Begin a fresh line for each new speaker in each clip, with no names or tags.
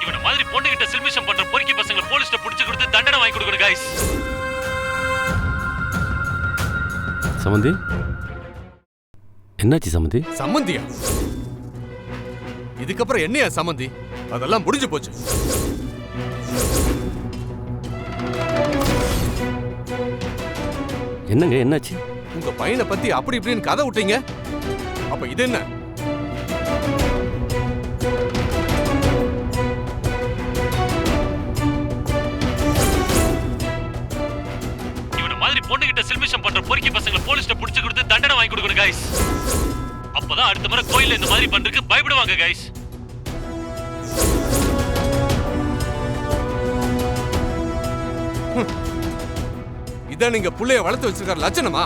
இவன மாதிரி பொண்ணுகிட்ட சில்மிஷம் பண்ற பொறுக்கி பசங்களை போலீஸ்ல புடிச்சு கொடுத்து தண்டனை வாங்கி கொடுக்கணும் गाइस.
சமந்தி, என்னாச்சு சமந்தி?
சம்மந்தியா? இதுக்கப்புறம் என்னையா சம்மந்தி? அதெல்லாம் முடிஞ்சு போச்சு.
என்னங்க என்னாச்சு?
உங்க பையனை பத்தி அப்படி இப்படின்னு கதை விட்டீங்க. அப்ப இது என்ன?
இவன மாதிரி பொண்ணுகிட்ட சில்மிஷம் பண்ற பொறுக்கி பசங்களை போலீஸ்ல புடிச்சு கொடுத்து தண்டனை வாங்கி கொடுக்கணும் गाइस. அப்பதான் அடுத்த முறை கோயில்ல இந்த மாதிரி பண்றதுக்கு பயப்படுவாங்க गाइस.
இதான் நீங்க புள்ளைய வளர்த்து வச்சிருக்கார லட்சணமா?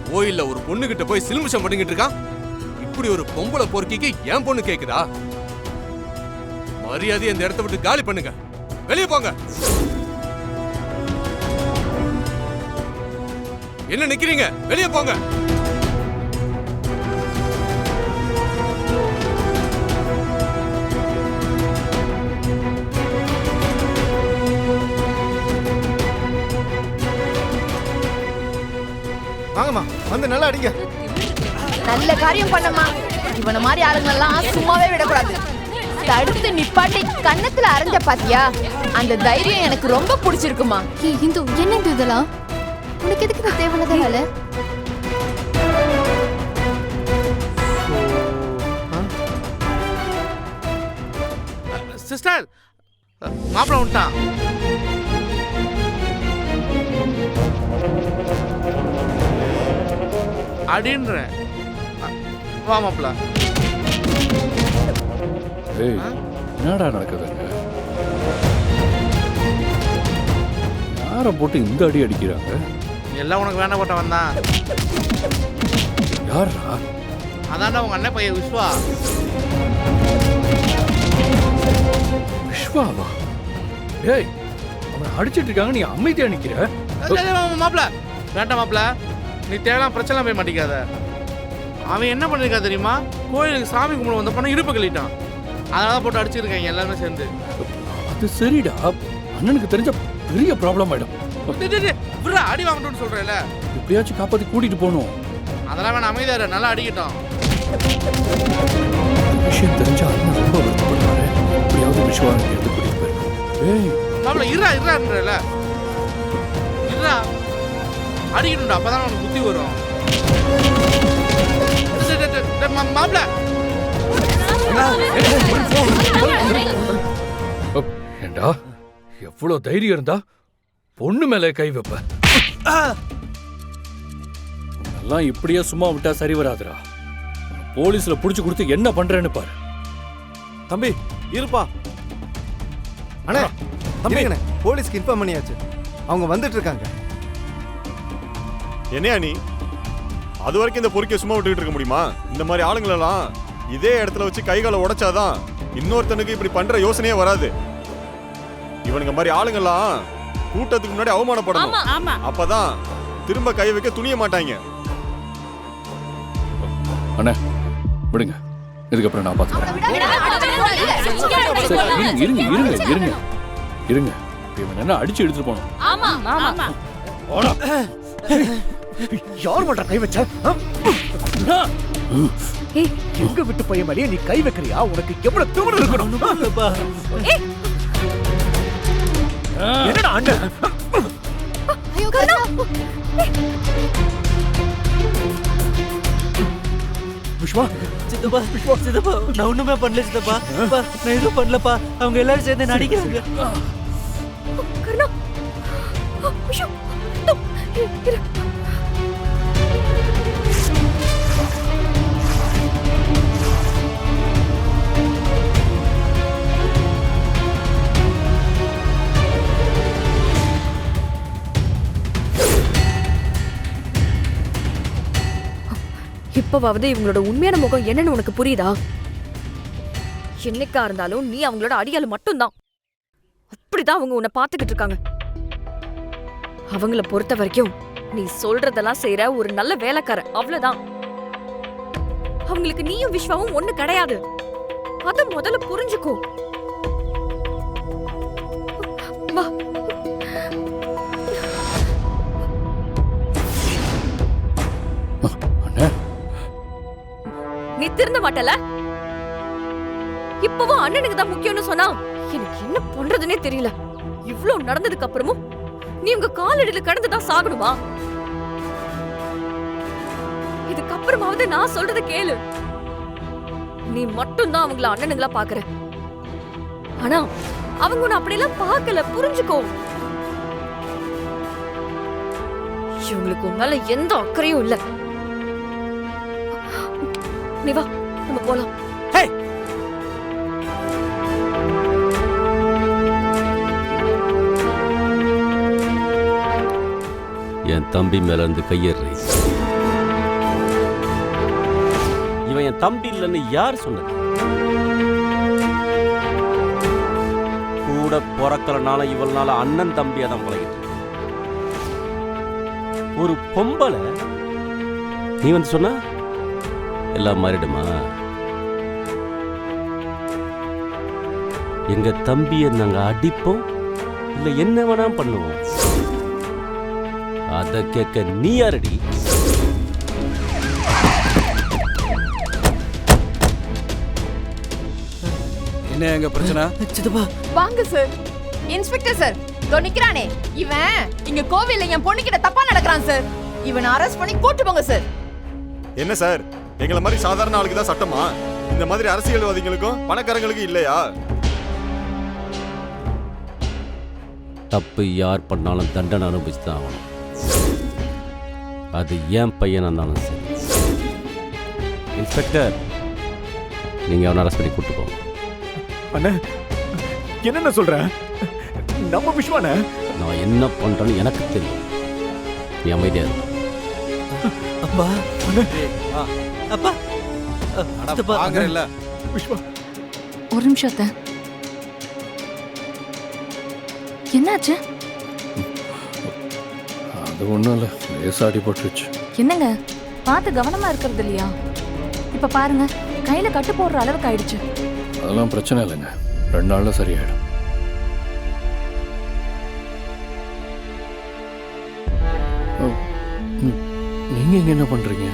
கோயில்ல ஒரு பொண்ணுகிட்ட போய் சில்மிஷம் பண்ணிக்கிட்டு இருக்கான். இப்படி ஒரு பொம்பளை பொறுக்கிக்கு என் பொண்ணு கேக்குதா? மரியாதையை இந்த இடத்த விட்டு காலி பண்ணுங்க. வெளியே போங்க. என்ன நிக்கிறீங்க? வெளியே போங்க.
வாங்கம்மா, வந்து நல்லா அடிங்க.
நல்ல காரியம் பண்ணம்மா. இவன மாதிரி ஆளுங்கெல்லாம் சும்மாவே விடக்கூடாது. தடுத்து நிப்பாட்டி கன்னத்துல அரைஞ்ச பாத்தியா? அந்த தைரியம் எனக்கு ரொம்ப பிடிச்சிருக்குமா.
இந்து என்ன இதெல்லாம்? உனக்கு எதுக்கு இந்த தேவையில்லாத வேலை?
சிஸ்டர், மாப்பிள்ள வந்துட்டான். அடின்ற வா மாப்பிள்ள.
ஏய், என்னடா நடக்குதுங்க? யாரை போட்டு இந்த அடி அடிக்கிறாங்க?
எல்லாம் உனக்கு வேண்டாம் போட்ட வந்தான்.
யாரா?
அதான்டா உங்க அண்ணன் பையன் விஸ்வா.
விஸ்வாவா? ஏய், அவனை அடிச்சிட்டு இருக்காங்க, நீ அமைதியா நிக்கிற?
மாப்பிள்ள வேண்டாம் மாப்பிள்ள, நீ தேவையான பிரச்சனை போய் மாட்டிக்காத. அவன் என்ன பண்ணிருக்கா தெரியுமா? கோயிலுக்கு சாமி கும்பிட வந்த பொண்ணு இடுப்பு கழிட்டான். அதனால போட்டு அடிச்சிருக்காங்க எல்லாருமே சேர்ந்து.
அது சரிடா, அண்ணனுக்கு தெரிஞ்ச பெரிய ப்ராப்ளம் ஆயிடும்.
அடி வாங்கணும்னு சொல்றேன்ல,
எப்படியாச்சும் காப்பாத்தி கூட்டிட்டு போகணும்.
அதெல்லாம் வேணா, அமைதியா நல்லா அடிக்கட்டும்.
விஷயம் தெரிஞ்சா அண்ணன் ரொம்ப வருத்தப்படுவாரு. எப்படியாவது விஸ்வா எடுத்து கூட்டிட்டு போயிடும். ஏய்
மாப்பிள்ள இருறா அடிக்கணும்டா, அப்பதான் உனக்கு புத்தி வரும். மாப்பிள்ள
ஏண்டா, எவ்வளவு தைரியம் இருந்தா பொண்ணு மேல கை வைப்ப? எல்லாம் இப்படியே சும்மா விட்டா சரி வராதுடா. போலீஸ்ல புடிச்சு கொடுத்து என்ன பண்றேன்னு பாரு.
தம்பி இருப்பா.
அண்ணே
தம்பி,
போலீஸ்க்கு இன்ஃபார்ம் பண்ணியாச்சு. அவங்க வந்துட்டு இருக்காங்க.
என்னையா நீ அது வரைக்கும் இந்த பொறுக்கிய சும்மா விட்டுக்கிட்டு இருக்க முடியுமா? இந்த மாதிரி ஆளுங்களெல்லாம் இதே இடத்துல வச்சு கைகால உடைச்சாதான் இன்னொருத்தனுக்கு இப்படி பண்ற யோசனையே வராது. இவனுங்க மாதிரி ஆளுங்கெல்லாம் கூட்டத்துக்கு முன்னாடி அவமானப்படணும். அப்பதான் திரும்ப கை வைக்க துணிய மாட்டாங்க.
அண்ணா விடுங்க, இதுக்கப்புறம் நான் பாத்துக்கிறேன். இருங்க இருங்க இருங்க இருங்க, இவன் என்ன அடிச்சு எடுத்துட்டு போனோம்.
யார் மட்டும் கை வச்ச? எங்க விட்டு பையன் மேலே நீ கை வைக்கிறியா? உனக்கு எவ்வளவு திமிரு இருக்கணும்? என்னடா அண்ணன்? விஸ்வா,
சித்தப்பா நான் ஒண்ணுமே பண்ணல சித்தப்பா. நான் எதுவும் பண்ணலப்பா. அவங்க எல்லாரும் சேர்ந்து நடிக்கிறாங்க.
இப்பவாவது இவங்களோட உண்மையான முகம் என்னன்னு உனக்கு புரியுதா? என்னைக்கா இருந்தாலும் நீ அவங்களோட அடியாளு மட்டும்தான். அப்படிதான் அவங்க உன்னை பாத்துக்கிட்டு இருக்காங்க. அவங்கள பொறுத்த வரைக்கும் நீ சொல்றதெல்லாம் செய்யற ஒரு நல்ல வேலைக்கார, அவ்வளவுதான். அவங்களுக்கு நீயும் விஸ்வாவும் ஒண்ணு கிடையாது. அத முதல்ல புரிஞ்சுக்கோ. வா.
அண்ணே,
நீ திருந்த மாட்டல? இப்பவும் அண்ணனுக்கு தான் முக்கியம்னு சொன்னா எனக்கு என்ன பண்றதுனே தெரியல. இவ்ளோ நடந்ததுக்கு அப்புறமும் நீ உங்க காலடியில கடந்துதான் சாகணுமா? இதுக்கப்புறமாவது நான் சொல்றத கேளு. நீ மட்டும் தான் அவங்கள அண்ணனுங்களா பாக்குற. ஆனா அவங்க உன்னை அப்படியெல்லாம் பார்க்கல, புரிஞ்சுக்கோ. இவங்களுக்கு உன் மேல எந்த அக்கறையும் இல்ல. நீ வா, நம்ம போலாம்.
என் தம்பி மேல இருந்து கையேறி. இவன் என் தம்பி இல்லைன்னு யார் சொன்னது? கூட பிறக்கலனால இவள்னால அண்ணன் தம்பியா தான் பழகிட்டு. ஒரு பொம்பளை நீ வந்து சொன்னா எல்லாம் மாறிடுமா? எங்க தம்பியை நாங்க அடிப்போம், இல்ல என்ன வேணா பண்ணுவோம். அத கேட்க நீ யாரடி?
என்ன எங்க பிரச்சனை?
சித்தப்பா
வாங்க சார். இன்ஸ்பெக்டர் சார், இதோ நிக்கிறானே இவன் இங்க கோவில்ல என் பொண்ணுகிட்ட தப்பா நடக்கிறான் சார். இவனை அரெஸ்ட் பண்ணி கூட்டு போங்க சார்.
என்ன சார், எங்களை மாதிரி சாதாரண ஆளுக்கு தான் சட்டமா? இந்த மாதிரி அரசியல்வாதிகளுக்கும் பணக்காரங்களுக்கும் இல்லையா?
தப்பு யார் பண்ணாலும் தண்டனை அனுபவிச்சு தான் ஆகணும். அது ஏன் பையனா இருந்தாலும் சரி. இன்ஸ்பெக்டர், நீங்க அவனை அரெஸ்ட் பண்ணி கூட்டு போங்க.
அண்ணா, என்னென்ன சொல்ற? நம்ம விஸ்வான
நான் என்ன பண்றேன்னு எனக்கு தெரியும். நீ அமைதியா இரு.
அப்பா அப்பா சித்தப்பா
ஆகறல்ல
விஸ்வா
ஒரு நிமிஷத்தை. என்னாச்சு?
அது ஒன்றும் இல்லை, லேசாடி போட்டுருச்சு.
என்னங்க பார்த்து கவனமா இருக்கிறது இல்லையா? இப்ப பாருங்க, கையில கட்டு போடுற அளவுக்கு ஆயிடுச்சு.
அதெல்லாம் பிரச்சனை இல்லைங்க, 2 நாள்ல சரியாயிடும். நீங்க இங்க என்ன பண்றீங்க?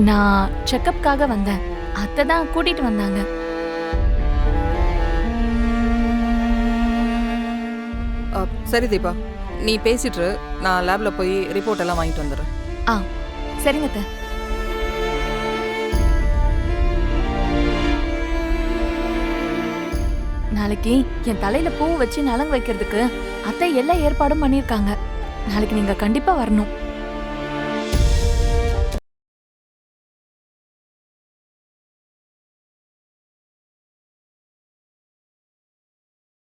நான் செக்கப்காக வந்தேன். அத்தை தான் கூட்டிட்டு வந்தாங்க.
சரி தீபா, நீ பேசிட்டு இரு. நான் லேப்ல போய் ரிப்போர்ட் எல்லாம் வாங்கிட்டு வந்துடுறேன்.
ஆ சரிங்க அத்தை. நாளைக்கு என் தலையில பூ வச்சு நலங்கு வைக்கிறதுக்கு அத்தை எல்லா ஏற்பாடும் பண்ணியிருக்காங்க. நாளைக்கு நீங்க கண்டிப்பா வரணும்.